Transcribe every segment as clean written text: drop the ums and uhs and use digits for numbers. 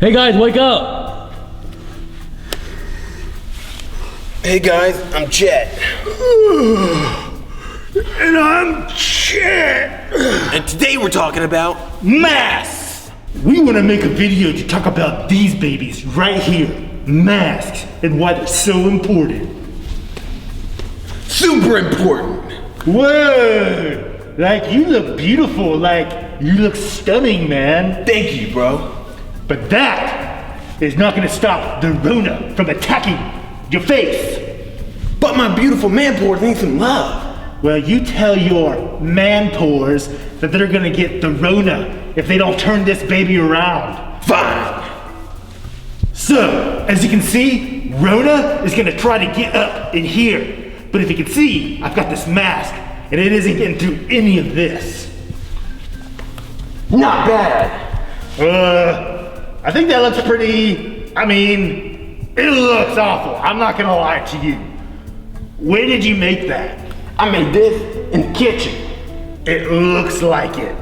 Hey guys, wake up! Hey guys, I'm Chett. And I'm Chett. And today we're talking about masks. We want to make a video to talk about these babies right here. Masks and why they're so important. super important. Whoa! Like you look beautiful, like you look stunning, man. Thank you, bro. But that is not gonna stop the Rona from attacking your face. But my beautiful man pores need some love. Well, you tell your man pores that they're gonna get the Rona if they don't turn this baby around. Fine. So, as you can see, Rona is gonna try to get up in here. But if you can see, I've got this mask, and it isn't getting through any of this. Not bad. I think that looks pretty, it looks awful. I'm not gonna lie to you. Where did you make that? I made this in the kitchen. It looks like it.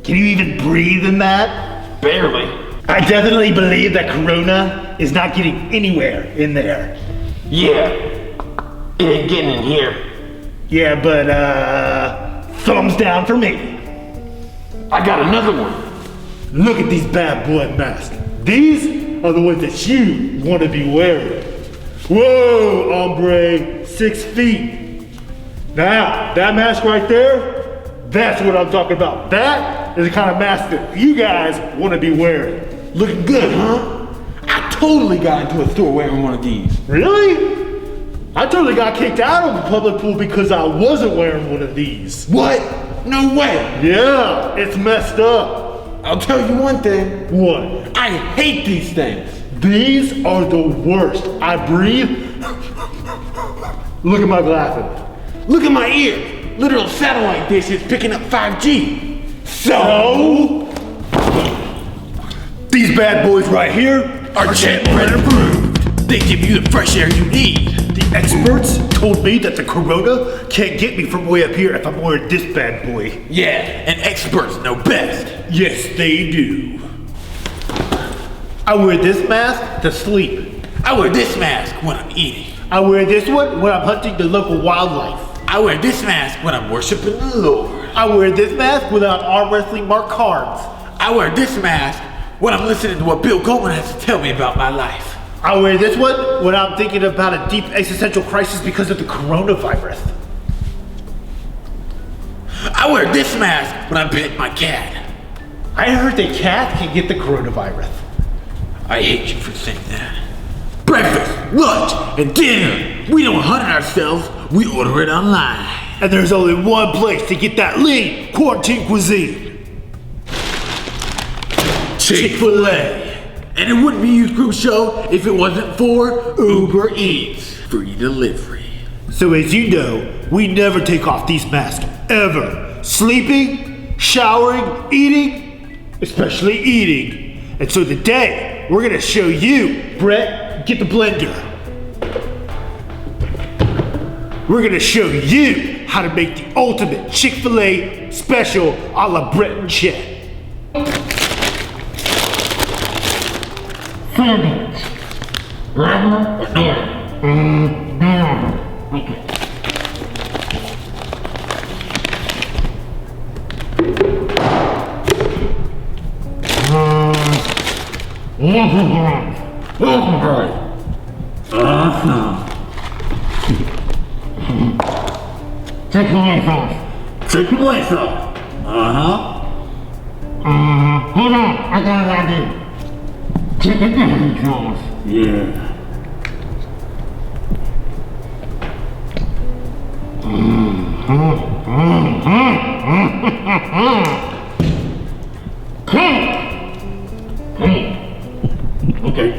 Can you even breathe in that? Barely. I definitely believe that Corona is not getting anywhere in there. Yeah. It ain't getting in here. Yeah, but thumbs down for me. I got another one. Look at these bad boy masks. These are the ones that you want to be wearing. Whoa, hombre, 6 feet. Now, that mask right there, that's what I'm talking about. That is the kind of mask that you guys want to be wearing. Looking good, huh? I totally got into a store wearing one of these. Really? I totally got kicked out of the public pool because I wasn't wearing one of these. What? No way. Yeah, it's messed up. I'll tell you one thing. What? I hate these things. These are the worst. I breathe. Look at my glasses. Look at my ear. Literal satellite dishes picking up 5G. So? These bad boys right here Are Chett Brand approved. They give you the fresh air you need. The experts told me that the Corona can't get me from way up here if I'm wearing this bad boy. Yeah, and experts know best. Yes, they do. I wear this mask to sleep. I wear this mask when I'm eating. I wear this one when I'm hunting the local wildlife. I wear this mask when I'm worshiping the Lord. I wear this mask when I'm arm wrestling Mark cards. I wear this mask when I'm listening to what Bill Goldman has to tell me about my life. I wear this one when I'm thinking about a deep existential crisis because of the coronavirus. I wear this mask when I pet my cat. I heard that cats can get the coronavirus. I hate you for saying that. Breakfast, lunch, and dinner. We don't hunt it ourselves, we order it online. And there's only one place to get that lean quarantine cuisine. Chick-fil-A. And it wouldn't be Youth Group Show if it wasn't for Uber Eats. Free delivery. So as you know, we never take off these masks, ever. Sleeping, showering, eating, especially eating. And so today, we're gonna show you, Brett, get the blender. We're gonna show you how to make the ultimate Chick-fil-A special a la Brett and Chett. Sandwich. Regular or normal? Normal. Okay. Chick-fil-A sauce. Chick-fil-A sauce. Hold on, I got an idea. Chicken sauce. Yeah. Okay.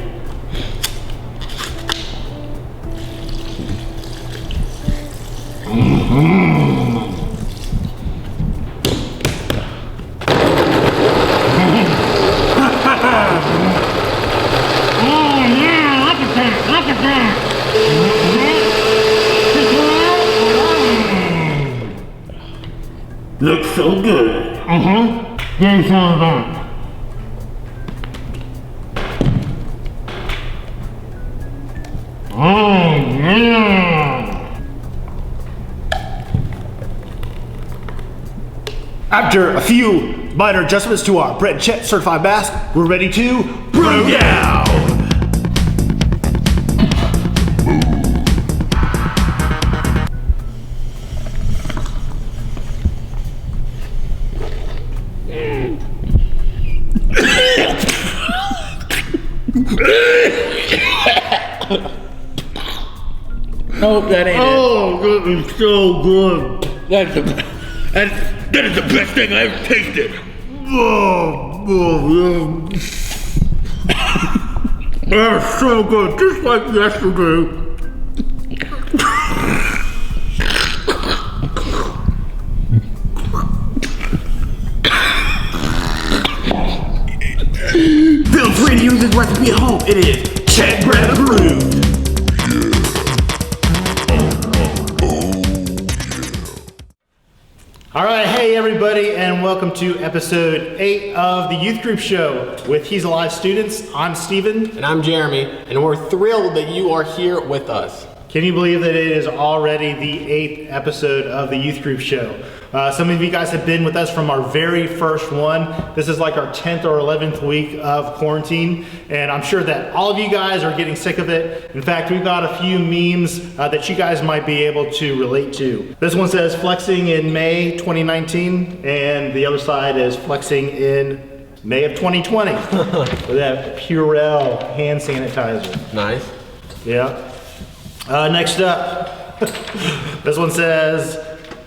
Looks so good. Give me some of that. After a few minor adjustments to our Brett and Chett certified mask, we're ready to bro down. Nope, that ain't Oh, that is so good. it. That is the best thing I ever tasted. Oh, that is so good, just like yesterday. Feel free to use this recipe at home. It is Chett bread approved. All right, hey everybody, and welcome to episode 8 of the Youth Group Show with He's Alive students. I'm Steven. And I'm Jeremy, and we're thrilled that you are here with us. Can you believe that it is already the 8th episode of the Youth Group Show? Some of you guys have been with us from our very first one. This is like our 10th or 11th week of quarantine, and I'm sure that all of you guys are getting sick of it. In fact, we've got a few memes that you guys might be able to relate to. This one says flexing in May 2019, and the other side is flexing in May of 2020 with that Purell hand sanitizer. Nice. Yeah. Next up, this one says,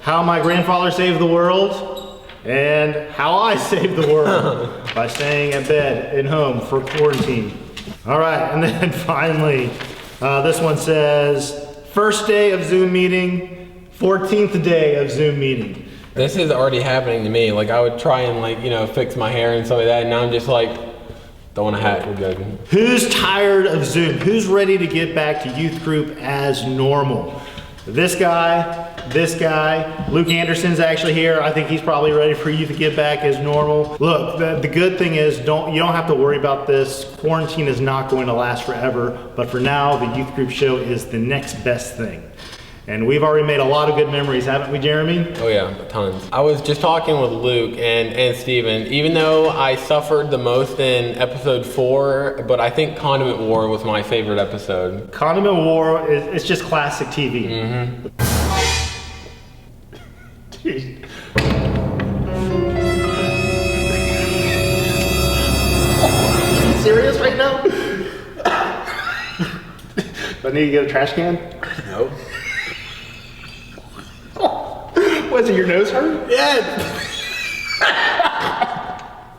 how my grandfather saved the world and how I saved the world by staying in bed and home for quarantine. All right, and then finally, this one says, first day of Zoom meeting, 14th day of Zoom meeting. This is already happening to me. Like, I would try and fix my hair and stuff like that, and now I'm just like, throwing a hat, we're good. Who's tired of Zoom? Who's ready to get back to youth group as normal? This guy, Luke Anderson's actually here. I think he's probably ready for you to get back as normal. Look, the good thing is you don't have to worry about this. Quarantine is not going to last forever, but for now, the Youth Group Show is the next best thing. And we've already made a lot of good memories, haven't we, Jeremy? Oh yeah, tons. I was just talking with Luke and Steven. Even though I suffered the most in episode 4, but I think Condiment War was my favorite episode. Condiment War it's just classic TV. Mm-hmm. Are you serious right now? Do I need to get a trash can? Nope. Was it your nose hurt? Yeah.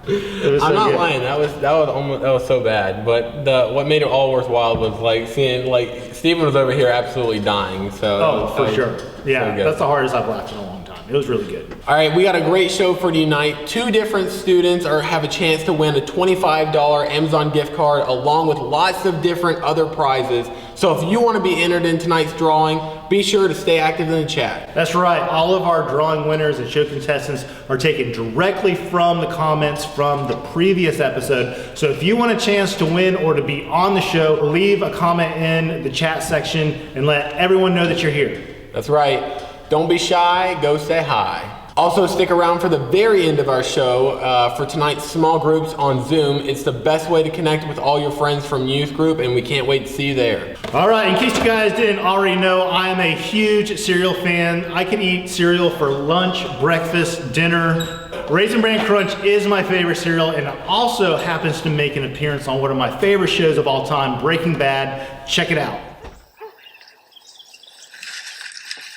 I'm not lying. That was so bad. But what made it all worthwhile was like seeing Steven was over here absolutely dying. So for sure. Yeah, so that's the hardest I've laughed in a long time. It was really good. All right, we got a great show for tonight. 2 different students have a chance to win a $25 Amazon gift card along with lots of different other prizes. So if you want to be entered in tonight's drawing, be sure to stay active in the chat. That's right. All of our drawing winners and show contestants are taken directly from the comments from the previous episode. So if you want a chance to win or to be on the show, leave a comment in the chat section and let everyone know that you're here. That's right. Don't be shy, go say hi. Also, stick around for the very end of our show for tonight's small groups on Zoom. It's the best way to connect with all your friends from youth group, and we can't wait to see you there. All right, in case you guys didn't already know, I am a huge cereal fan. I can eat cereal for lunch, breakfast, dinner. Raisin Bran Crunch is my favorite cereal, and it also happens to make an appearance on one of my favorite shows of all time, Breaking Bad. Check it out.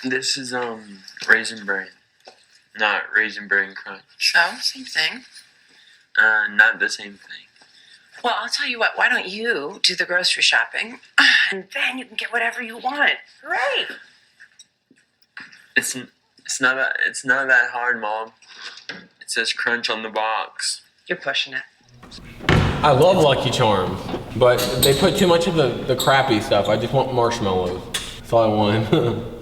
This is Raisin Bran, not Raisin Bran Crunch. Oh, same thing. Not the same thing. Well, I'll tell you what, why don't you do the grocery shopping, and then you can get whatever you want. Hooray! It's not that hard, Mom. It says Crunch on the box. You're pushing it. I love Lucky Charms, but they put too much of the crappy stuff. I just want marshmallows. That's all I want.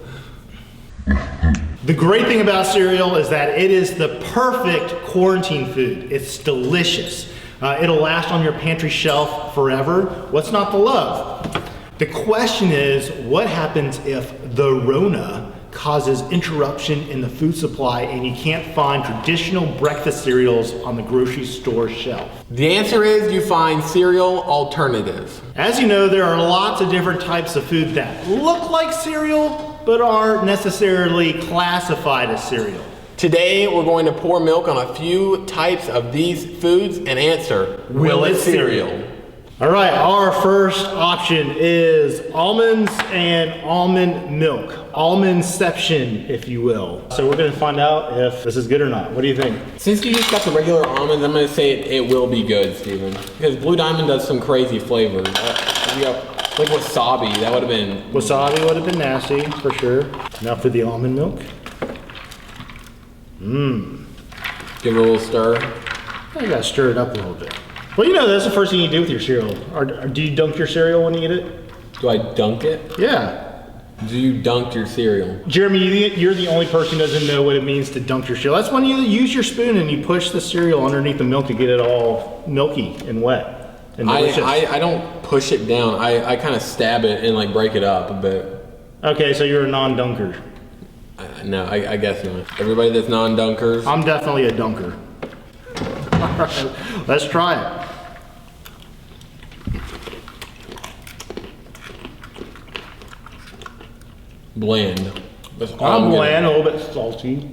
The great thing about cereal is that it is the perfect quarantine food. It's delicious. It'll last on your pantry shelf forever. What's not to love? The question is, what happens if the Rona causes interruption in the food supply and you can't find traditional breakfast cereals on the grocery store shelf? The answer is you find cereal alternatives. As you know, there are lots of different types of food that look like cereal, but aren't necessarily classified as cereal. Today, we're going to pour milk on a few types of these foods and answer, will it cereal? All right, our first option is almonds and almond milk. Almondception, if you will. So we're gonna find out if this is good or not. What do you think? Since you just got the regular almonds, I'm gonna say it will be good, Steven. Because Blue Diamond does some crazy flavors. Like wasabi, that would have been... Wasabi would have been nasty, for sure. Now for the almond milk. Give it a little stir. I gotta stir it up a little bit. Well, you know, that's the first thing you do with your cereal. Or do you dunk your cereal when you eat it? Do I dunk it? Yeah. Do you dunk your cereal? Jeremy, you're the only person who doesn't know what it means to dunk your cereal. That's when you use your spoon and you push the cereal underneath the milk to get it all milky and wet and delicious. I don't push it down. I kind of stab it and like break it up a bit. Okay, so you're a non-dunker. No, I guess not. Everybody that's non-dunkers. I'm definitely a dunker. All right, let's try it. Bland. That's all I'm getting. bland, a little bit salty.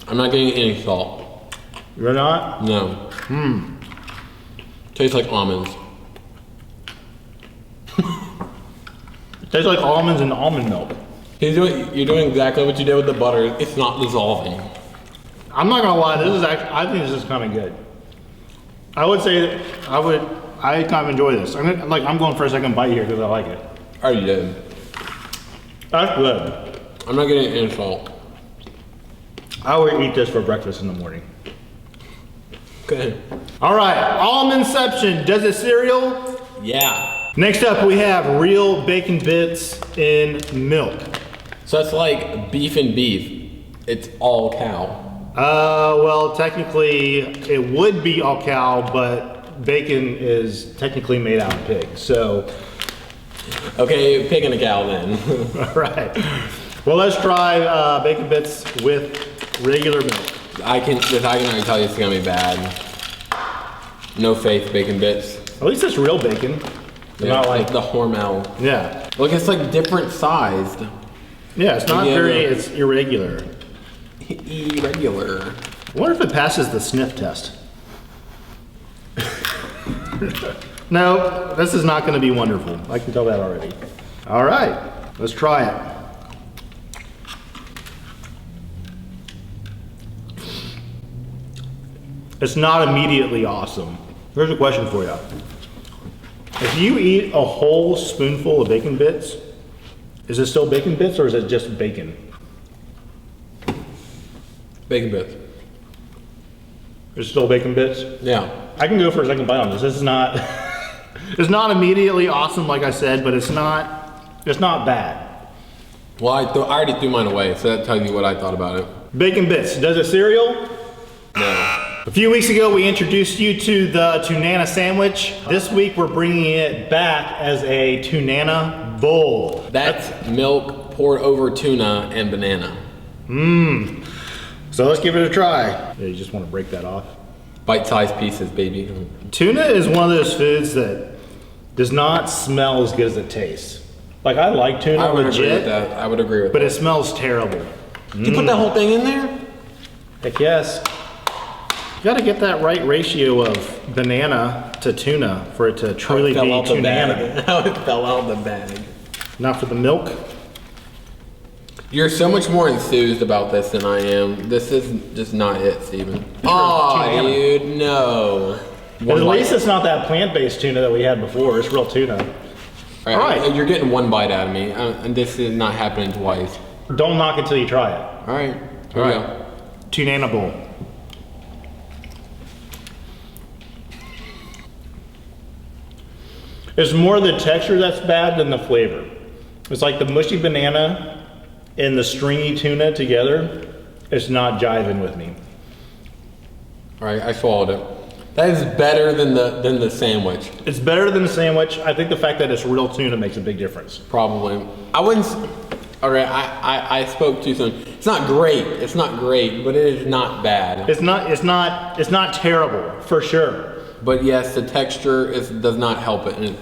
I'm not getting any salt. You're not? No. Tastes like almonds. It tastes like almonds and almond milk. You're doing exactly what you did with the butter. It's not dissolving. I'm not gonna lie, I think this is kind of good. I would say that I kind of enjoy this. I'm going for a second bite here because I like it. I already did. That's good. I'm not getting any salt. I would eat this for breakfast in the morning. Okay. All right, almondception. Does it cereal? Yeah. Next up, we have real bacon bits in milk. So that's like beef and beef. It's all cow. Well, technically, it would be all cow, but bacon is technically made out of pig, so. Okay, pig and a cow then. All right. Well, let's try bacon bits with regular milk. I can already tell you it's gonna be bad. No faith, bacon bits. At least it's real bacon. Yeah, Not like the Hormel. Yeah. Look, it's like different sized. Yeah, it's not it's irregular. Irregular. I wonder if it passes the sniff test. No, this is not going to be wonderful. I can tell that already. All right, let's try it. It's not immediately awesome. Here's a question for you. If you eat a whole spoonful of bacon bits, is it still bacon bits or is it just bacon? Bacon bits. It's still bacon bits? Yeah. I can go for a second bite on this. This is not, it's not immediately awesome, like I said, but it's not bad. Well, I already threw mine away, so that tells you what I thought about it. Bacon bits. Does it cereal? No. A few weeks ago, we introduced you to the Tunana sandwich. This week, we're bringing it back as a Tunana bowl. That's milk poured over tuna and banana. So let's give it a try. Yeah, you just want to break that off. Bite-sized pieces, baby. Tuna is one of those foods that does not smell as good as it tastes. Like, I like tuna I would agree with legit, that. I would agree with but that. it smells terrible. You put that whole thing in there? Heck yes. You gotta get that right ratio of banana to tuna for it to truly be Tunana. How it fell out of the bag. Not for the milk. You're so much more enthused about this than I am. This is just not it, Steven. Oh, Tunana. dude, no. But at least it's not that plant-based tuna that we had before. It's real tuna. All right. You're getting one bite out of me, and this is not happening twice. Don't knock it till you try it. All right. Here we go. Tunana bowl. It's more the texture that's bad than the flavor. It's like the mushy banana and the stringy tuna together. It's not jiving with me. All right, I swallowed it. That is better than the sandwich. It's better than the sandwich. I think the fact that it's real tuna makes a big difference. Probably. I wouldn't. Okay, I spoke too soon. It's not great. It's not great, but it is not bad. It's not terrible for sure. But yes, the texture does not help it.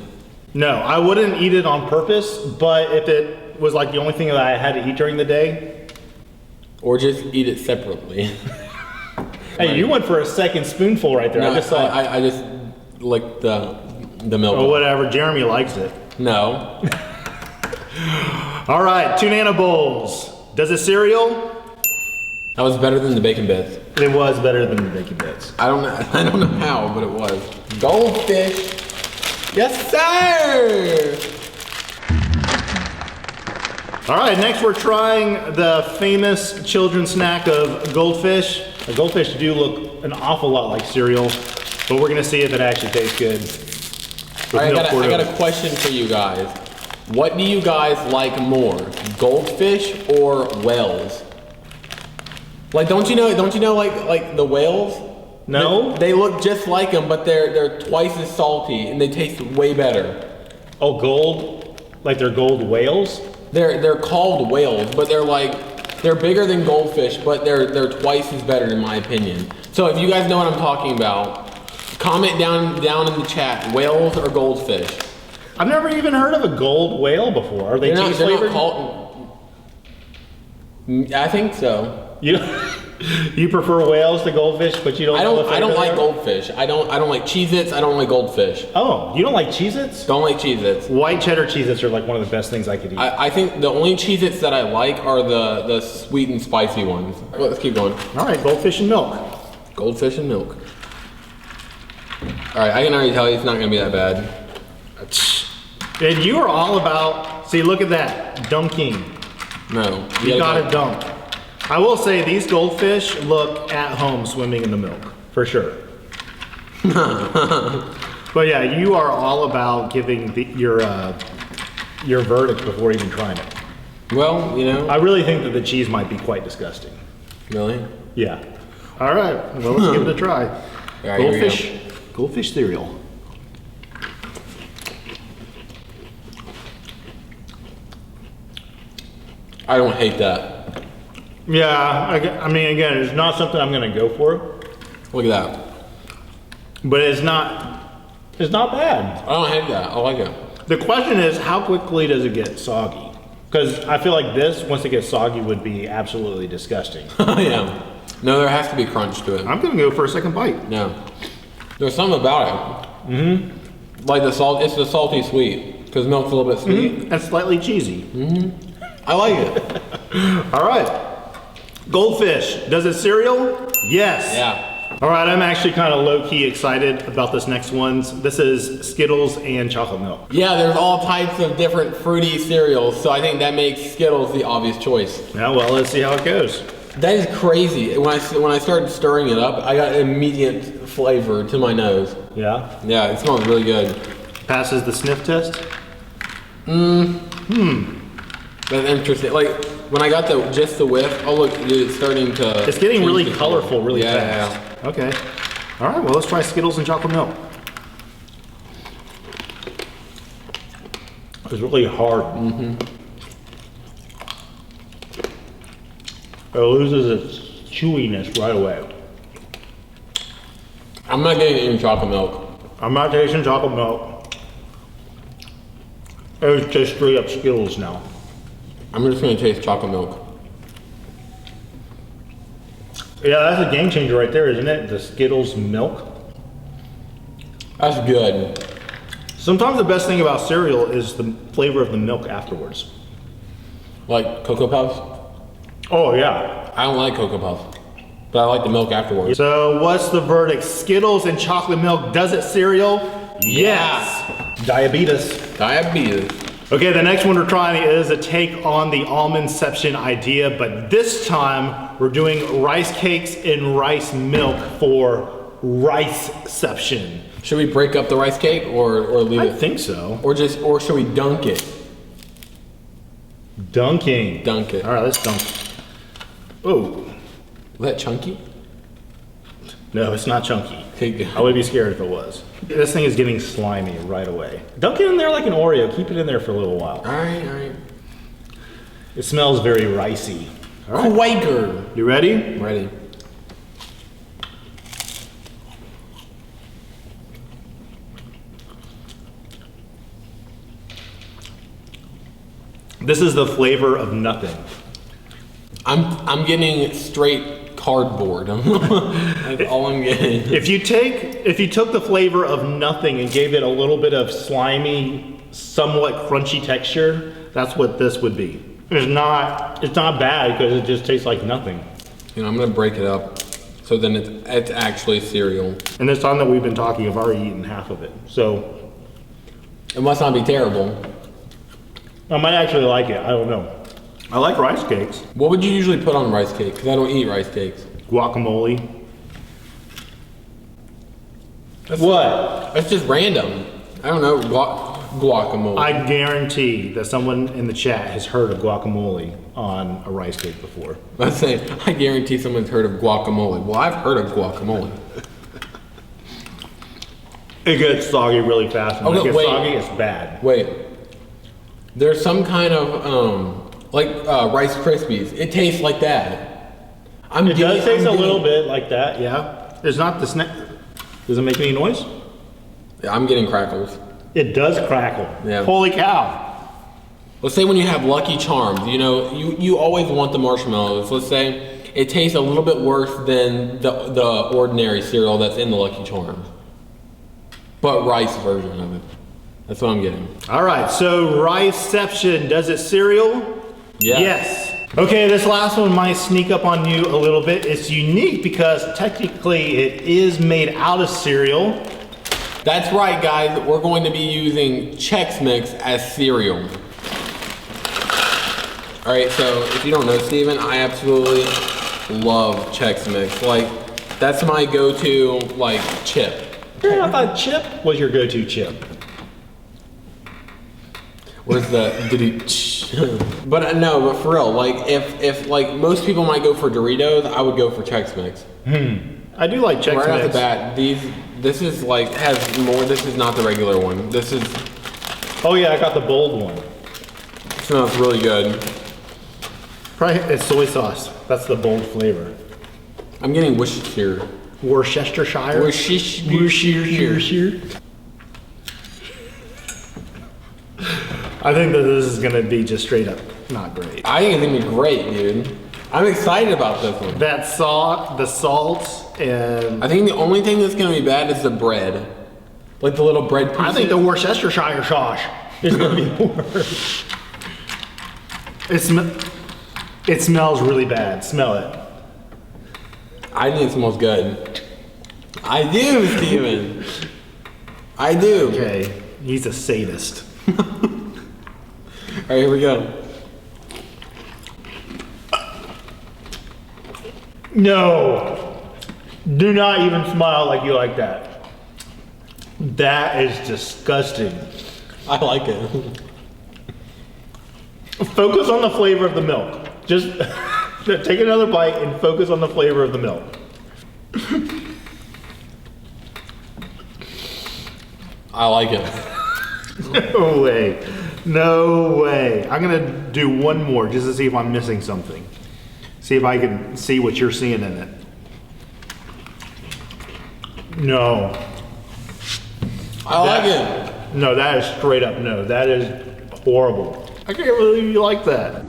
No, I wouldn't eat it on purpose. But if it was like the only thing that I had to eat during the day, or just eat it separately. Hey, you went for a second spoonful right there. No, I just thought. I just like the milk. Oh, whatever. Jeremy likes it. No. All right, Tunana bowls. Does it cereal? That was better than the bacon bits. It was better than the bacon bits. I don't know how, but it was. Goldfish. Yes, sir. All right, next we're trying the famous children's snack of goldfish. The goldfish do look an awful lot like cereal, but we're gonna see if it actually tastes good. All right, I got a question for you guys. What do you guys like more, goldfish or whales? Like, don't you know like the whales? No. They look just like them, but they're twice as salty and they taste way better. Oh, gold? Like they're gold whales? They're called whales, but they're bigger than goldfish, but they're twice as better in my opinion. So if you guys know what I'm talking about, comment down in the chat, whales or goldfish. I've never even heard of a gold whale before. Are they cheese flavored? I think so. You prefer whales to goldfish, but you don't. I don't like goldfish. I don't like Cheez-Its. I don't like goldfish. Oh, you don't like Cheez-Its? Don't like Cheez-Its. White cheddar Cheez-Its are like one of the best things I could eat. I think the only Cheez-Its that I like are the sweet and spicy ones. Well, let's keep going. All right, goldfish and milk. Goldfish and milk. All right, I can already tell you it's not gonna be that bad. And you are all about. See, look at that dunking. No, You gotta dunk. I will say these goldfish look at home swimming in the milk, for sure. But yeah, you are all about giving your verdict before even trying it. Well, you know. I really think that the cheese might be quite disgusting. Really? Yeah. All right, well, let's give it a try. All right, Goldfish cereal. I don't hate that. Yeah, I mean, again, it's not something I'm gonna go for, Look at that. but it's not bad. I don't hate that. I like it. The question is, how quickly does it get soggy? Because I feel like this, once it gets soggy, would be absolutely disgusting. Yeah. No, there has to be crunch to it. I'm gonna go for a second bite. No. There's something about it. Mm-hmm. Like the salt, it's the salty sweet. Because milk's a little bit sweet. And slightly cheesy. I like it. All right. Goldfish, does it cereal? Yes. Yeah. All right, I'm actually kind of low-key excited about this next one. This is Skittles and chocolate milk. Yeah, there's all types of different fruity cereals, so I think that makes Skittles the obvious choice. Yeah, well, let's see how it goes. That is crazy. When I started stirring it up, I got immediate flavor to my nose. Yeah? Yeah, it smells really good. Passes the sniff test? That's interesting. Like when I got just the whiff, oh look, dude, it's starting to. It's getting really change the colorful color. really Yeah, fast. Okay. All right, well, let's try Skittles and chocolate milk. It's really hard. It loses its chewiness right away. I'm not getting any chocolate milk. I'm not tasting chocolate milk. It's just straight up Skittles now. I'm just gonna taste chocolate milk. Yeah, that's a game changer right there, isn't it? The Skittles milk. That's good. Sometimes the best thing about cereal is the flavor of the milk afterwards. Like Cocoa Puffs. Oh yeah. I don't like Cocoa Puffs, but I like the milk afterwards. So what's the verdict? Skittles and chocolate milk, does it cereal? Yes. Diabetes. Diabetes. Okay, the next one we're trying is a take on the almondception idea, but this time we're doing rice cakes in rice milk for riceception. Should we break up the rice cake or leave I it? think so. Or should we dunk it? Dunking. Dunk it. All right, let's dunk. Oh, Was that chunky? No, it's not chunky. Okay, good. I would be scared if it was. This thing is getting slimy right away. Don't get in there like an Oreo. Keep it in there for a little while. All right. It smells very ricey. All right. Quaker. You ready? Ready. This is the flavor of nothing. I'm getting straight cardboard. That's all I'm getting. If you took the flavor of nothing and gave it a little bit of slimy, somewhat crunchy texture, that's what this would be. It's not bad because it just tastes like nothing. You know, I'm gonna break it up so then it's actually cereal. And this time that we've been talking, I've already eaten half of it. So It must not be terrible. I might actually like it. I don't know. I like rice cakes. What would you usually put on rice cake? Because I don't eat rice cakes. Guacamole. That's just random. I don't know. Guacamole. I guarantee that someone in the chat has heard of guacamole on a rice cake before. Let's say, I guarantee someone's heard of guacamole. Well, I've heard of guacamole. It gets soggy really fast. And when it gets wait. soggy, it's bad. Wait. There's some kind of, Rice Krispies. It tastes like that. It does taste a little bit like that, yeah. It's not the snack. Does it make any noise? Yeah, I'm getting crackles. It does crackle. Yeah. Holy cow. Let's say when you have Lucky Charms, you know, you always want the marshmallows. Let's say it tastes a little bit worse than the ordinary cereal that's in the Lucky Charms. But rice version of it. That's what I'm getting. All right, so Riceception, does it cereal? Yeah. Yes. Okay, this last one might sneak up on you a little bit. It's unique because technically it is made out of cereal. That's right, guys. We're going to be using Chex Mix as cereal. All right, so if you don't know, Steven, I absolutely love Chex Mix. Like, that's my go-to, like, chip. Yeah, I thought chip was your go-to chip. Where's the But no, but for real, like if like most people might go for Doritos, I would go for Chex Mix. I do like Chex Mix. Right off the bat, this is like has more. This is not the regular one. This is. Oh yeah, I got the bold one. It smells really good. Probably it's soy sauce. That's the bold flavor. I'm getting Worcestershire. Worcestershire. Worcestershire. I think that this is gonna be just straight up not great. I think it's gonna be great, dude. I'm excited about this one. That salt, the salt, and I think the only thing that's gonna be bad is the bread, like the little bread pieces. I think the Worcestershire sauce is gonna be worse. It smells really bad. Smell it. I think it smells good. I do, Steven. I do. Okay, he's a sadist. All right, here we go. No, do not even smile like you like that. That is disgusting. I like it. Focus on the flavor of the milk. Just take another bite and focus on the flavor of the milk. I like it. No way. No way. I'm gonna do one more just to see if I'm missing something. See if I can see what you're seeing in it. No. I like it. No, that is straight up no. That is horrible. I can't believe you like that.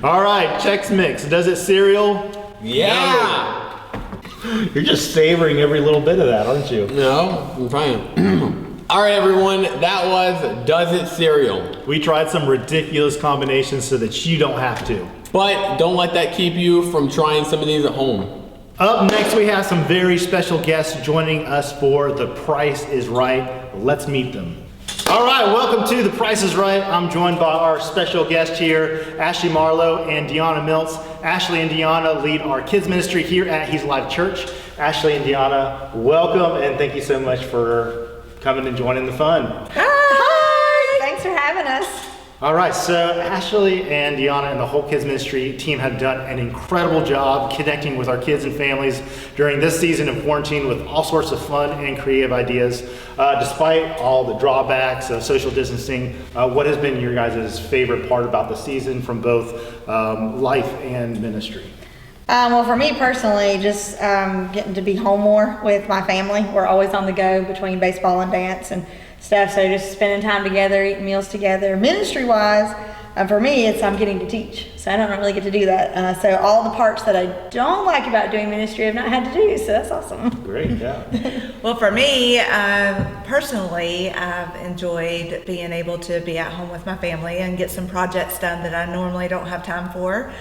All right, Chex Mix. Does it cereal? Yeah. You're just savoring every little bit of that, aren't you? No, I'm trying. All right, everyone. That was Does It Cereal. We tried some ridiculous combinations so that you don't have to. But don't let that keep you from trying some of these at home. Up next, we have some very special guests joining us for The Price is Right. Let's meet them. All right, welcome to The Price is Right. I'm joined by our special guest here, Ashley Marlow and Deanna Miltz. Ashley and Deanna lead our kids ministry here at He's Alive Church. Ashley and Deanna, welcome, and thank you so much for coming and joining the fun. Hi! Thanks for having us. All right, so Ashley and Deanna and the whole kids ministry team have done an incredible job connecting with our kids and families during this season of quarantine with all sorts of fun and creative ideas. Despite all the drawbacks of social distancing, what has been your guys' favorite part about the season from both life and ministry? Well, for me personally, just getting to be home more with my family. We're always on the go between baseball and dance and stuff, so just spending time together, eating meals together. Ministry-wise, for me, I'm getting to teach, so I don't really get to do that. So all the parts that I don't like about doing ministry, I've not had to do, so that's awesome. Great, yeah. Well, for me, personally, I've enjoyed being able to be at home with my family and get some projects done that I normally don't have time for.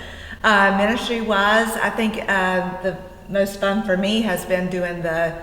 Ministry-wise, I think the most fun for me has been doing the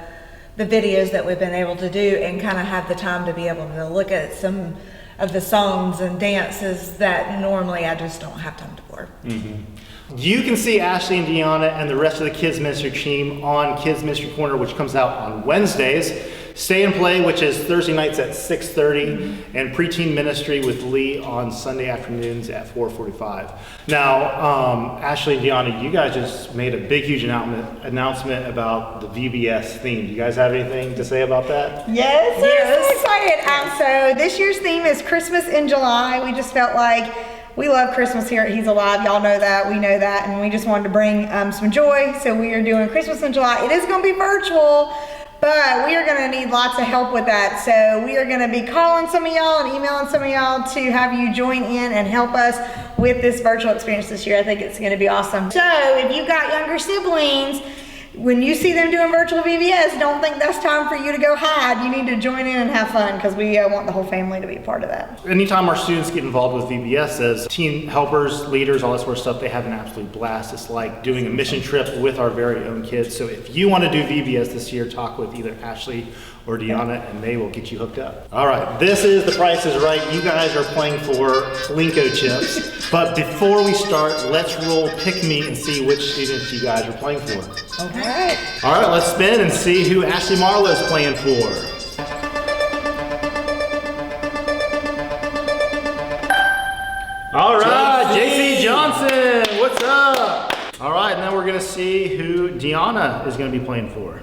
videos that we've been able to do and kind of have the time to be able to look at some of the songs and dances that normally I just don't have time for. Mm-hmm. You can see Ashley and Deanna and the rest of the Kids Ministry team on Kids Ministry Corner, which comes out on Wednesdays. Stay and Play, which is Thursday nights at 6:30, and Preteen Ministry with Lee on Sunday afternoons at 4:45. Now, Ashley and Deanna, you guys just made a big, huge announcement about the VBS theme. Do you guys have anything to say about that? Yes, we're so excited. So this year's theme is Christmas in July. We just felt like we love Christmas here at He's Alive. Y'all know that, we know that, and we just wanted to bring some joy. So we are doing Christmas in July. It is going to be virtual, but we are going to need lots of help with that. So we are going to be calling some of y'all and emailing some of y'all to have you join in and help us with this virtual experience this year. I think it's going to be awesome. So if you've got younger siblings, when you see them doing virtual VBS, don't think that's time for you to go hide. You need to join in and have fun because we want the whole family to be a part of that. Anytime our students get involved with VBS as teen helpers, leaders, all that sort of stuff, they have an absolute blast. It's like doing a mission trip with our very own kids. So if you want to do VBS this year, talk with either Ashley or Deanna and they will get you hooked up. All right, this is The Price is Right. You guys are playing for Plinko chips. But before we start, let's roll Pick Me and see which students you guys are playing for. Okay. All right, let's spin and see who Ashley Marlow is playing for. All right, JC Johnson, what's up? All right, now we're gonna see who Deanna is gonna be playing for.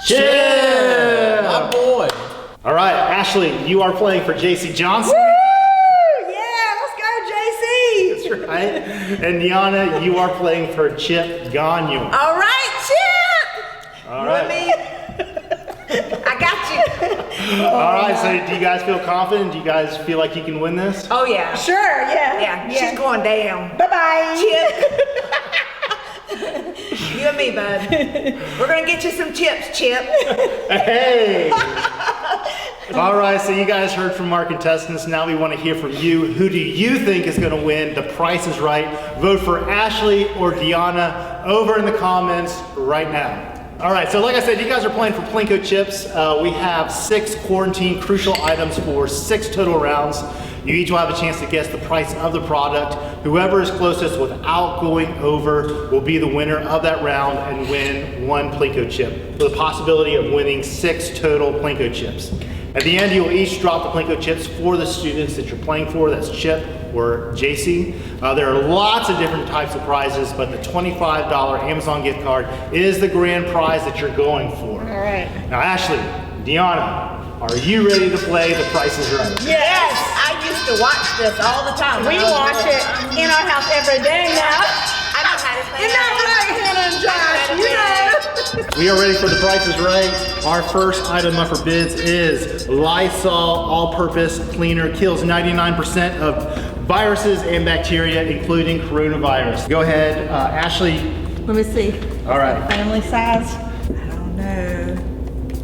Yeah, my boy. All right, Ashley, you are playing for JC Johnson. Woo! Yeah, let's go, JC. That's right. And Deanna, you are playing for Chett Gagnon. All right, Chip. All right. I got you. All right, so do you guys feel confident? Do you guys feel like you can win this? Oh yeah. Sure, yeah. Yeah, she's going down. Bye-bye. Chip. You and me, bud. We're gonna get you some chips, Chip. Hey! All right, so you guys heard from our contestants. Now we want to hear from you. Who do you think is going to win? The Price is Right. Vote for Ashley or Deanna over in the comments right now. All right, so like I said, you guys are playing for Plinko chips. We have 6 quarantine crucial items for 6 total rounds. You each will have a chance to guess the price of the product. Whoever is closest without going over will be the winner of that round and win 1 Plinko chip, with the possibility of winning 6 total Plinko chips. At the end, you will each drop the Plinko chips for the students that you're playing for. That's Chip or JC. There are lots of different types of prizes, but the $25 Amazon gift card is the grand prize that you're going for. All right. Now, Ashley, Deanna, are you ready to play The Price is Right? Yes, I used to watch this all the time. We watch it in our house every day now. I know how to play. Isn't that right, Hannah and Josh? You know. We are ready for The Price is Right. Our first item up for bids is Lysol All-Purpose Cleaner. Kills 99% of viruses and bacteria, including coronavirus. Go ahead, Ashley. Let me see. All right. Family size. I don't know.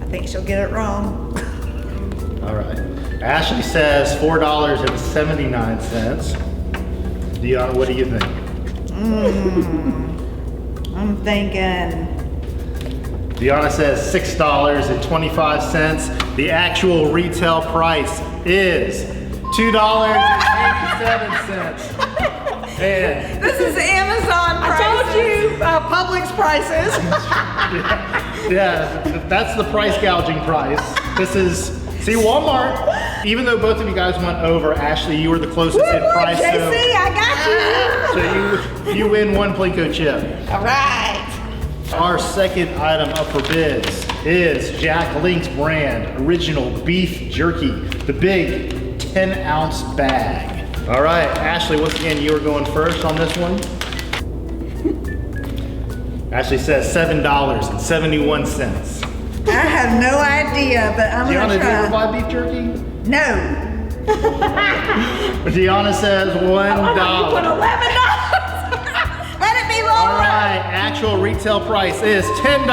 I think she'll get it wrong. All right. Ashley says $4.79. Deanna, what do you think? I'm thinking. Deanna says $6.25. The actual retail price is $2.87. And This is Amazon prices. I told you, Publix prices. Yeah, that's the price gouging price. This is, see, Walmart, even though both of you guys went over, Ashley, you were the closest in price. JC, I got you. So you win one Plinko chip. All right. Our second item up for bids is Jack Link's brand original beef jerky, the big 10-ounce bag. All right, Ashley, once again, you are going first on this one. Ashley says $7.71. I have no idea, but I'm Deanna, gonna do you ever try. buy beef jerky? No. Deanna says $1. $11. Let it be lower. All right, actual retail price is $10.94. I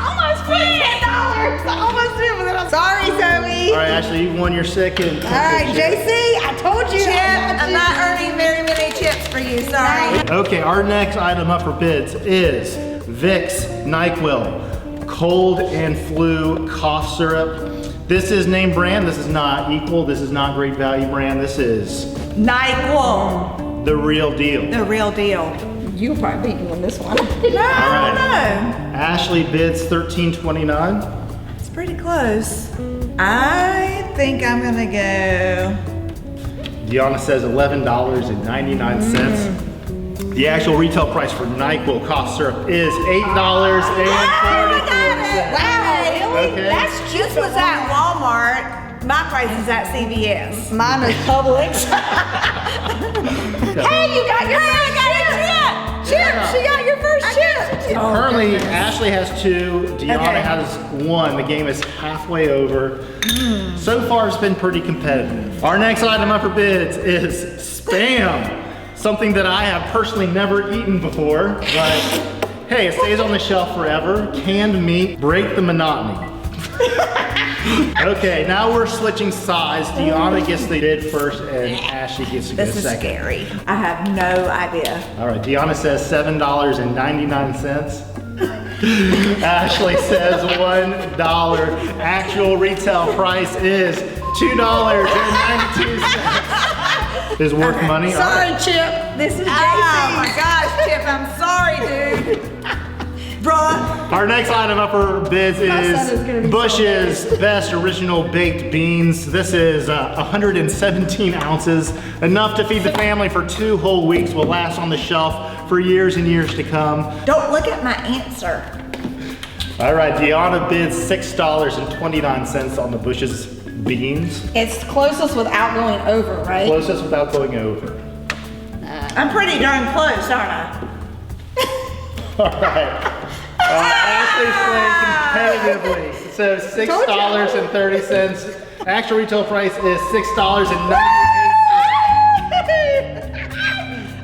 almost put $10. I almost did, but then I'm sorry, Zoe. All right, Ashley, you won your second. All right, JC, I told you. Chip, I'm not earning very many chips for you, sorry. Okay, our next item up for bids is Vicks NyQuil Cold and Flu Cough Syrup. This is name brand. This is not Equal. This is not Great Value brand. This is NyQuil, the real deal. the real deal. You'll probably beat me on this one. No, All right. no. Ashley bids $13.29. It's pretty close. I think I'm gonna go. Deanna says $11.99. The actual retail price for NyQuil cough syrup is $8.44. Wow, Okay. That's just was at Walmart. My price is at CVS. Mine is Publix. Hey, you got your first chip. She got your first chip. Currently, Ashley has 2, Deanna has 1. The game is halfway over. So far, it's been pretty competitive. Our next item up for bids is Spam. Something that I have personally never eaten before, but hey, it stays on the shelf forever. Canned meat, break the monotony. Okay, now we're switching sides. Deanna gets the bid first and Ashley gets to go This is second. scary. I have no idea. All right, Deanna says $7.99. Ashley says $1. Actual retail price is $2.92. Is worth money. All Sorry, right. Chip. This is JC. Oh my gosh, Chip, I'm sorry, dude. Bruh. Our next item up for bids son is gonna is be Bush's Best Original Baked Beans. This is 117 ounces, enough to feed the family for 2 whole weeks. Will last on the shelf for years and years to come. Don't look at my answer. All right, Deanna bids $6.29 on the Bush's beans. It's closest without going over, right? Closest without going over. I'm pretty darn close, aren't I? All right. Ashley's playing competitively. So $6.30. Actual retail price is $6.98.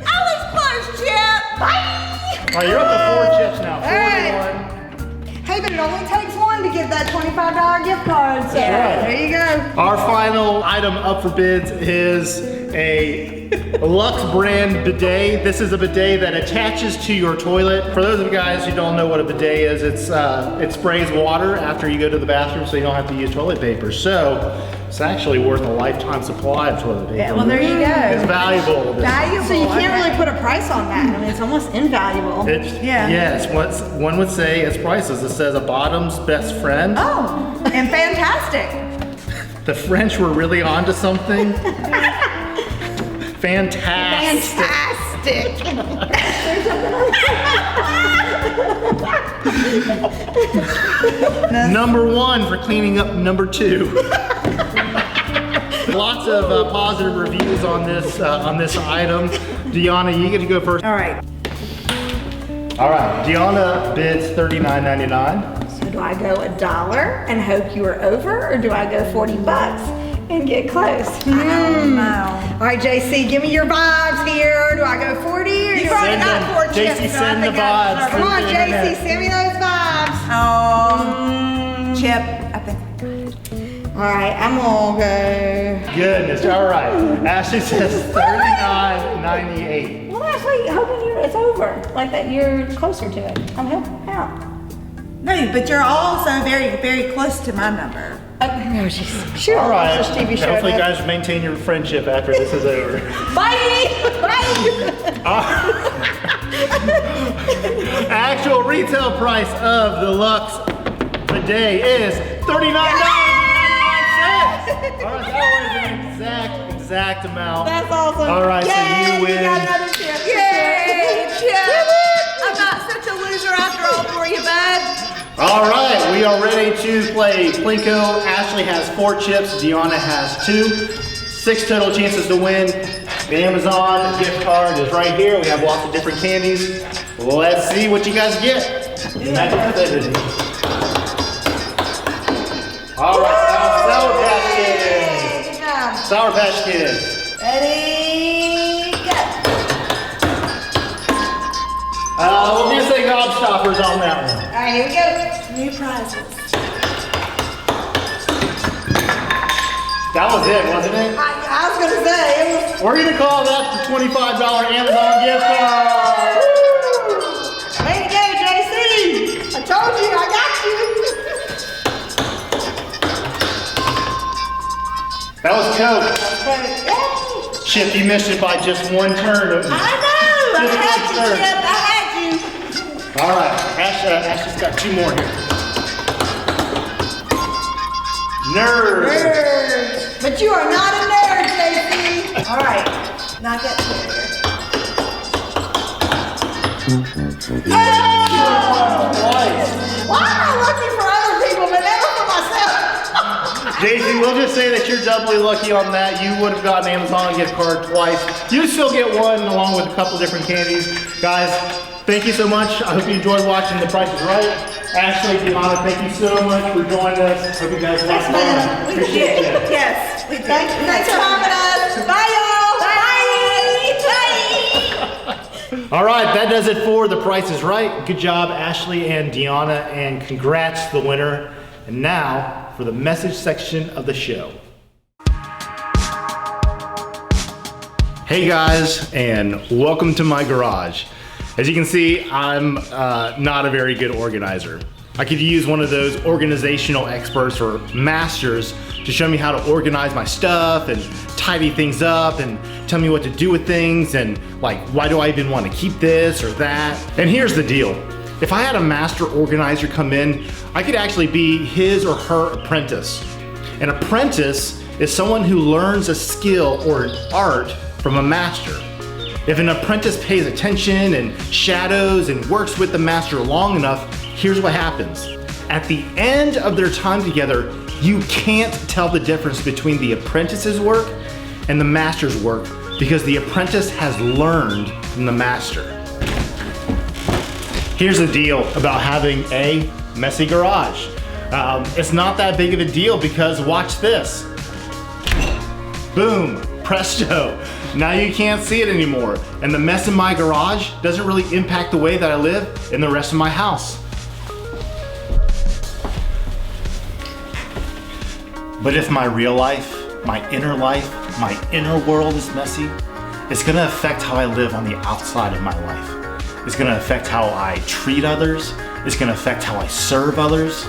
I was close, Chip. Bye. All right, you're up to 4 chips now. 4 Hey. to 1. Hey, but it only takes one to get that $25 gift card. So right. there you go. Our final item up for bids is a Lux brand bidet. This is a bidet that attaches to your toilet. For those of you guys who don't know what a bidet is, it sprays water after you go to the bathroom so you don't have to use toilet paper. So it's actually worth a lifetime supply of toilet paper. Yeah, well, there you It's go. valuable. Valuable. So you can't really put a price on that. I mean, it's almost invaluable. Yeah. Yes, what one would say it's priceless. It says a bottom's best friend. Oh, and fantastic. The French were really onto something. Fantastic. Number 1 for cleaning up number 2. Lots of positive reviews on this item. Deanna, you get to go first. All right. All right, Deanna bids $39.99. So do I go $1 and hope you are over, or do I go $40 and get close? No. All right, JC, give me your vibes here. Do I go 40 or You've do I already got 4 chips. JC, so I send the think that's- vibes. Come on, through the JC, internet. send me those vibes. Chip, I think. All right, I'm gonna go. Goodness, all right. Ashley says $39.98. Well, actually, hoping it's over, like that you're closer to it. I'm helping out. No, but you're also very, very close to my number. No, sure. All right. Watch this TV show. Hopefully, you then. guys maintain your friendship after this is over. Bye. Bye. actual retail price of the Lux bidet is $39.99. All right, that was an exact amount. That's awesome. All right, Yay, so you win. got another chip. Yay, Chett. I'm not such a loser after all for you, bud. All right, we are ready to play Plinko. Ashley has 4 chips, Deanna has 2. 6 total chances to win. The Amazon gift card is right here. We have lots of different candies. Let's see what you guys get. All right, Sour Patch Kids. Good job. Sour Patch Kids. Ready, go. We'll just say Gobstoppers on that one. All right, here we go. New prizes. That was it, wasn't it? I was gonna say, it was. We're gonna call that the $25 Amazon gift card. Way to go, JC. I told you, I got you. That was Coke. Yay. Chip, you missed it by just 1 turn. I know, I had you, Chip, I had you. All right, Ashley's got 2 more here. Nerd. Nerd. But you are not a nerd, JC. All right, knock it clear. Why am I looking for other people, but never for myself? JC, we'll just say that you're doubly lucky on that. You would have gotten an Amazon gift card twice. You still get 1 along with a couple different candies. Guys, thank you so much. I hope you enjoyed watching The Price is Right. Ashley, Deanna, thank you so much for joining us. Hope you guys had fun. We Appreciate did. it. Yes, we did. Thanks for having us. Bye, y'all. Bye. All right, that does it for The Price is Right. Good job, Ashley and Deanna, and congrats to the winner. And now for the message section of the show. Hey guys, and welcome to my garage. As you can see, I'm not a very good organizer. I could use one of those organizational experts or masters to show me how to organize my stuff and tidy things up and tell me what to do with things and like, why do I even want to keep this or that? And here's the deal. If I had a master organizer come in, I could actually be his or her apprentice. An apprentice is someone who learns a skill or an art from a master. If an apprentice pays attention and shadows and works with the master long enough, here's what happens. At the end of their time together, you can't tell the difference between the apprentice's work and the master's work because the apprentice has learned from the master. Here's the deal about having a messy garage. It's not that big of a deal because watch this. Boom, presto. Now you can't see it anymore. And the mess in my garage doesn't really impact the way that I live in the rest of my house. But if my real life, my inner world is messy, it's gonna affect how I live on the outside of my life. It's gonna affect how I treat others. It's gonna affect how I serve others.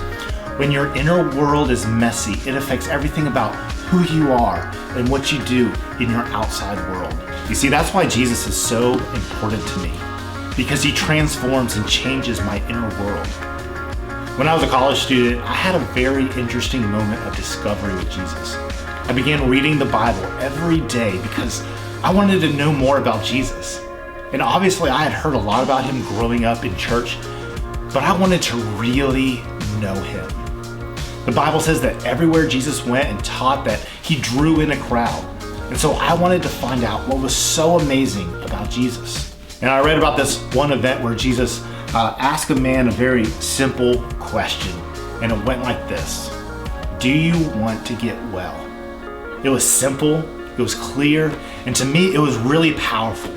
When your inner world is messy, it affects everything about who you are and what you do in your outside world. You see, that's why Jesus is so important to me, because he transforms and changes my inner world. When I was a college student, I had a very interesting moment of discovery with Jesus. I began reading the Bible every day because I wanted to know more about Jesus. And obviously I had heard a lot about him growing up in church, but I wanted to really know him. The Bible says that everywhere Jesus went and taught that he drew in a crowd. And so I wanted to find out what was so amazing about Jesus. And I read about this one event where Jesus asked a man a very simple question. And it went like this: do you want to get well? It was simple, it was clear, and to me it was really powerful.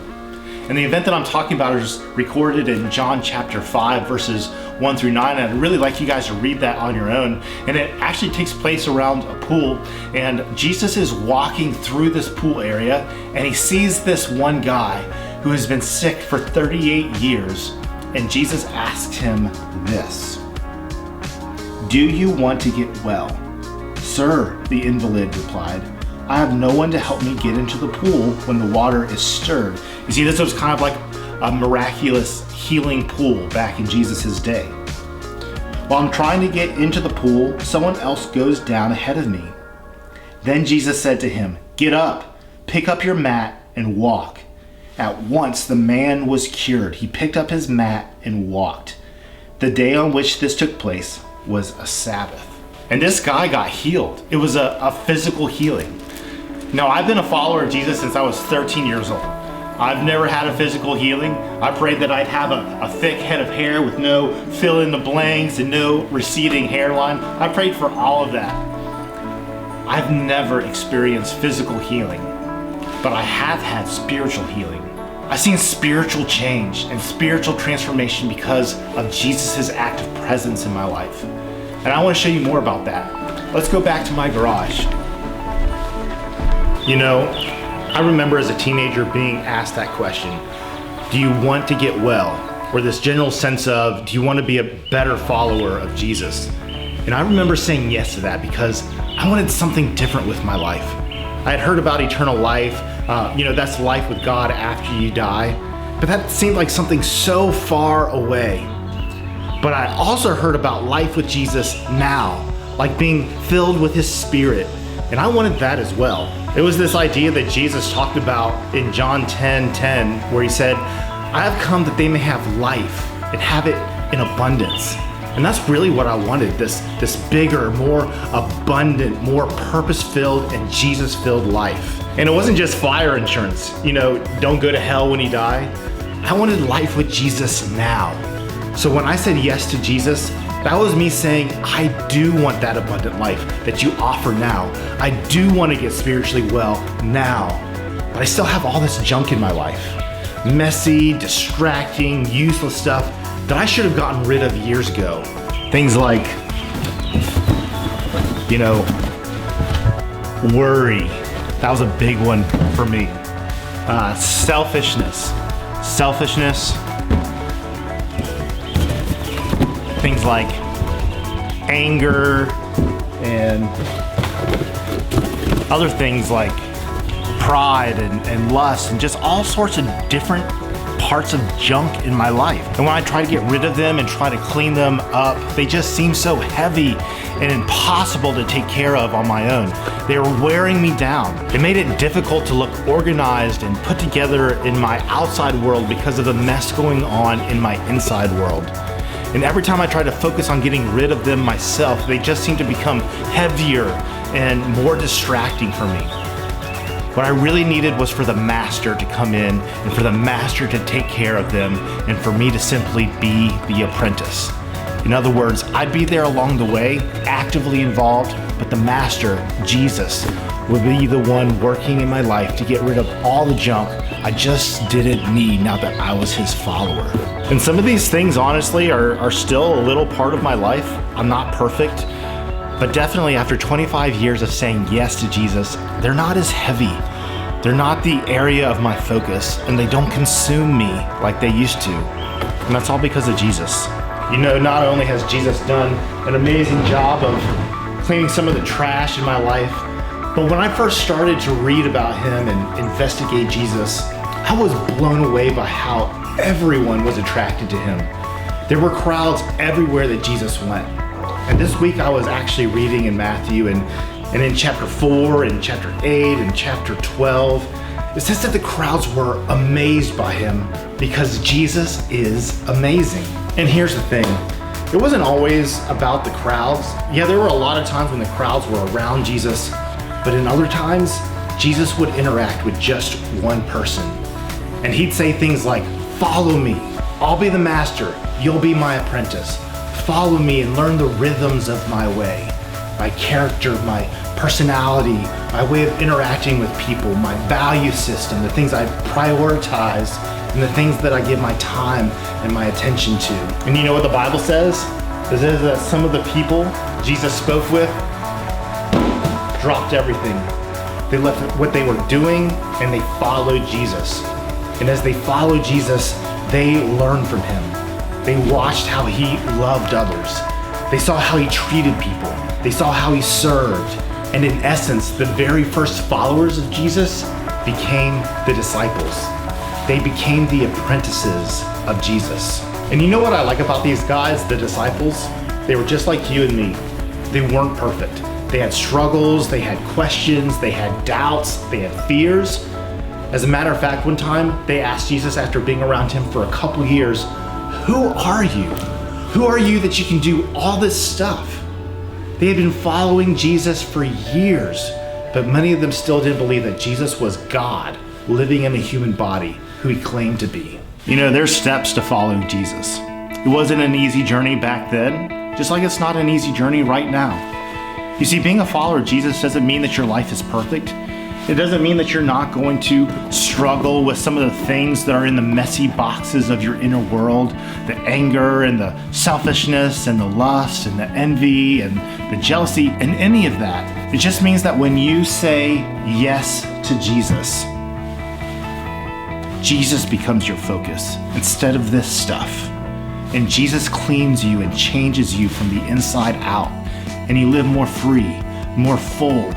And the event that I'm talking about is recorded in John chapter 5, verses 1 through 9. And I'd really like you guys to read that on your own. And it actually takes place around a pool. And Jesus is walking through this pool area and he sees this one guy who has been sick for 38 years. And Jesus asks him this: do you want to get well? Sir, the invalid replied, I have no one to help me get into the pool when the water is stirred. You see, this was kind of like a miraculous healing pool back in Jesus' day. While I'm trying to get into the pool, someone else goes down ahead of me. Then Jesus said to him, "Get up, pick up your mat and walk." At once the man was cured. He picked up his mat and walked. The day on which this took place was a Sabbath. And this guy got healed. It was a physical healing. Now, I've been a follower of Jesus since I was 13 years old. I've never had a physical healing. I prayed that I'd have a thick head of hair with no fill in the blanks and no receding hairline. I prayed for all of that. I've never experienced physical healing, but I have had spiritual healing. I've seen spiritual change and spiritual transformation because of Jesus' active presence in my life. And I want to show you more about that. Let's go back to my garage. You know, I remember as a teenager being asked that question, do you want to get well? Or this general sense of, do you want to be a better follower of Jesus? And I remember saying yes to that because I wanted something different with my life. I had heard about eternal life, that's life with God after you die, but that seemed like something so far away. But I also heard about life with Jesus now, like being filled with His Spirit, and I wanted that as well. It was this idea that Jesus talked about in John 10:10, where He said, "I have come that they may have life and have it in abundance." And that's really what I wanted, this bigger, more abundant, more purpose-filled and Jesus-filled life. And it wasn't just fire insurance, don't go to hell when you die. I wanted life with Jesus now. So when I said yes to Jesus, that was me saying, I do want that abundant life that you offer now. I do want to get spiritually well now. But I still have all this junk in my life. Messy, distracting, useless stuff that I should have gotten rid of years ago. Things like, worry. That was a big one for me. Selfishness. Things like anger and other things like pride and lust and just all sorts of different parts of junk in my life. And when I try to get rid of them and try to clean them up, they just seem so heavy and impossible to take care of on my own. They were wearing me down. It made it difficult to look organized and put together in my outside world because of the mess going on in my inside world. And every time I tried to focus on getting rid of them myself, they just seemed to become heavier and more distracting for me. What I really needed was for the master to come in and for the master to take care of them and for me to simply be the apprentice. In other words, I'd be there along the way, actively involved, but the master, Jesus, would be the one working in my life to get rid of all the junk I just didn't need now that I was His follower. And some of these things, honestly, are still a little part of my life. I'm not perfect. But definitely after 25 years of saying yes to Jesus, they're not as heavy. They're not the area of my focus, and they don't consume me like they used to. And that's all because of Jesus. Not only has Jesus done an amazing job of cleaning some of the trash in my life, but when I first started to read about Him and investigate Jesus, I was blown away by how everyone was attracted to Him. There were crowds everywhere that Jesus went. And this week I was actually reading in Matthew and in chapter 4 and chapter 8 and chapter 12, it says that the crowds were amazed by Him because Jesus is amazing. And here's the thing, it wasn't always about the crowds. Yeah, there were a lot of times when the crowds were around Jesus, but in other times, Jesus would interact with just one person. And He'd say things like, "Follow me, I'll be the master, you'll be my apprentice. Follow me and learn the rhythms of my way, my character, my personality, my way of interacting with people, my value system, the things I prioritize, and the things that I give my time and my attention to." And you know what the Bible says? It says that some of the people Jesus spoke with dropped everything. They left what they were doing and they followed Jesus. And as they followed Jesus, they learned from Him. They watched how He loved others. They saw how He treated people. They saw how He served. And in essence, the very first followers of Jesus became the disciples. they became the apprentices of Jesus. And you know what I like about these guys, the disciples? They were just like you and me. They weren't perfect. They had struggles, they had questions, they had doubts, they had fears. As a matter of fact, one time they asked Jesus after being around him for a couple years, "Who are you? Who are you that you can do all this stuff?" They had been following Jesus for years, but many of them still didn't believe that Jesus was God living in a human body who he claimed to be. You know, there's steps to following Jesus. It wasn't an easy journey back then, just like it's not an easy journey right now. You see, being a follower of Jesus doesn't mean that your life is perfect. It doesn't mean that you're not going to struggle with some of the things that are in the messy boxes of your inner world, the anger and the selfishness and the lust and the envy and the jealousy and any of that. It just means that when you say yes to Jesus, Jesus becomes your focus instead of this stuff. And Jesus cleans you and changes you from the inside out. And you live more free, more full.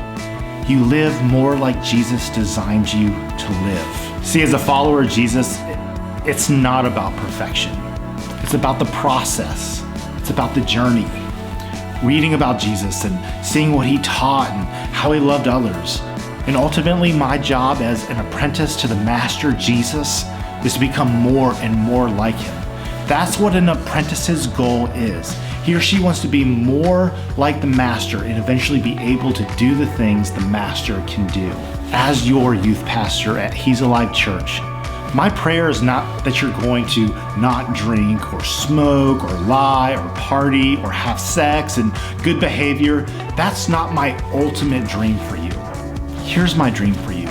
You live more like Jesus designed you to live. See, as a follower of Jesus, it's not about perfection. It's about the process. It's about the journey. Reading about Jesus and seeing what he taught and how he loved others. And ultimately, my job as an apprentice to the Master Jesus is to become more and more like him. That's what an apprentice's goal is. He or she wants to be more like the Master and eventually be able to do the things the Master can do. As your youth pastor at He's Alive Church, my prayer is not that you're going to not drink or smoke or lie or party or have sex and good behavior. That's not my ultimate dream for you. Here's my dream for you.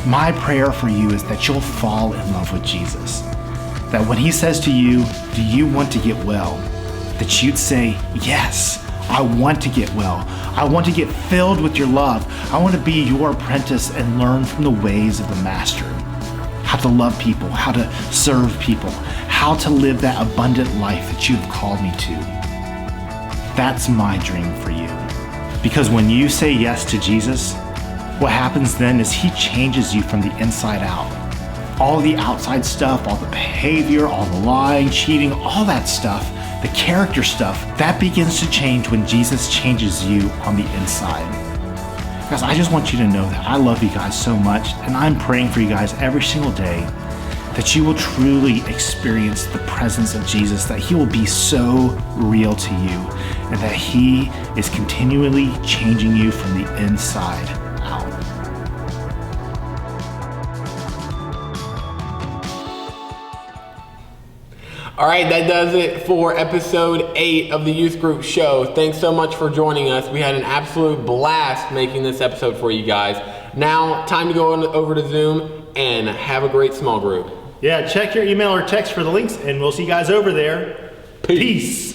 My prayer for you is that you'll fall in love with Jesus. That when he says to you, "Do you want to get well?" that you'd say, "Yes, I want to get well. I want to get filled with your love. I want to be your apprentice and learn from the ways of the Master. How to love people, how to serve people, how to live that abundant life that you've called me to." That's my dream for you. Because when you say yes to Jesus, what happens then is he changes you from the inside out. All the outside stuff, all the behavior, all the lying, cheating, all that stuff, the character stuff, that begins to change when Jesus changes you on the inside. Guys, I just want you to know that I love you guys so much, and I'm praying for you guys every single day that you will truly experience the presence of Jesus, that he will be so real to you, and that he is continually changing you from the inside out. All right, that does it for episode 8 of the Youth Group Show. Thanks so much for joining us. We had an absolute blast making this episode for you guys. Now, time to go over to Zoom and have a great small group. Yeah, check your email or text for the links, and we'll see you guys over there. Peace.